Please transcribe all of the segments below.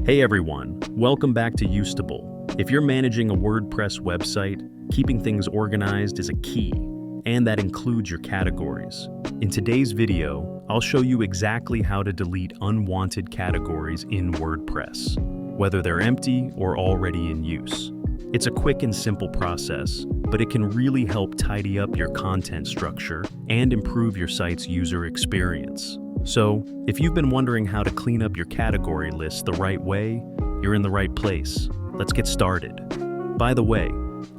Hey everyone, welcome back to Usable. If you're managing a WordPress website, keeping things organized is a key, and that includes your categories. In today's video, I'll show you exactly how to delete unwanted categories in WordPress, whether they're empty or already in use. It's a quick and simple process, but it can really help tidy up your content structure and improve your site's user experience. So, if you've been wondering how to clean up your category list the right way, you're in the right place. Let's get started. By the way,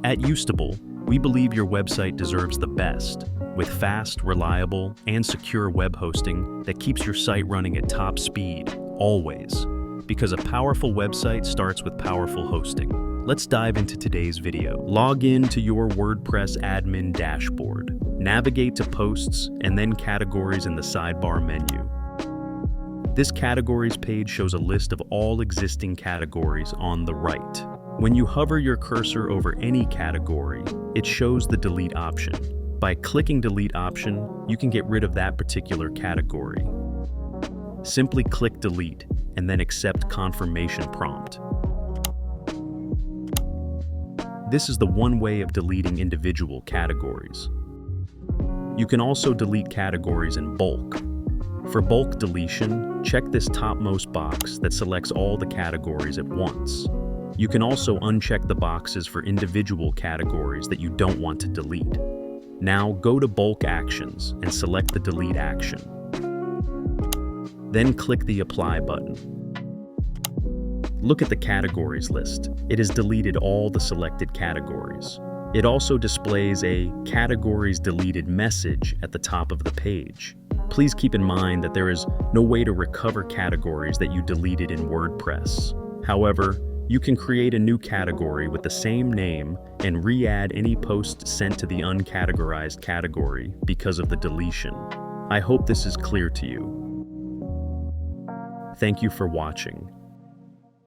at Usable, we believe your website deserves the best, with fast, reliable, and secure web hosting that keeps your site running at top speed, always. Because a powerful website starts with powerful hosting. Let's dive into today's video. Log in to your WordPress admin dashboard. Navigate to Posts and then Categories in the sidebar menu. This Categories page shows a list of all existing categories on the right. When you hover your cursor over any category, it shows the Delete option. By clicking Delete option, you can get rid of that particular category. Simply click Delete and then accept confirmation prompt. This is the one way of deleting individual categories. You can also delete categories in bulk. For bulk deletion, check this topmost box that selects all the categories at once. You can also uncheck the boxes for individual categories that you don't want to delete. Now go to Bulk Actions and select the Delete action. Then click the Apply button. Look at the categories list. It has deleted all the selected categories. It also displays a Categories Deleted message at the top of the page. Please keep in mind that there is no way to recover categories that you deleted in WordPress. However, you can create a new category with the same name and re-add any post sent to the uncategorized category because of the deletion. I hope this is clear to you. Thank you for watching.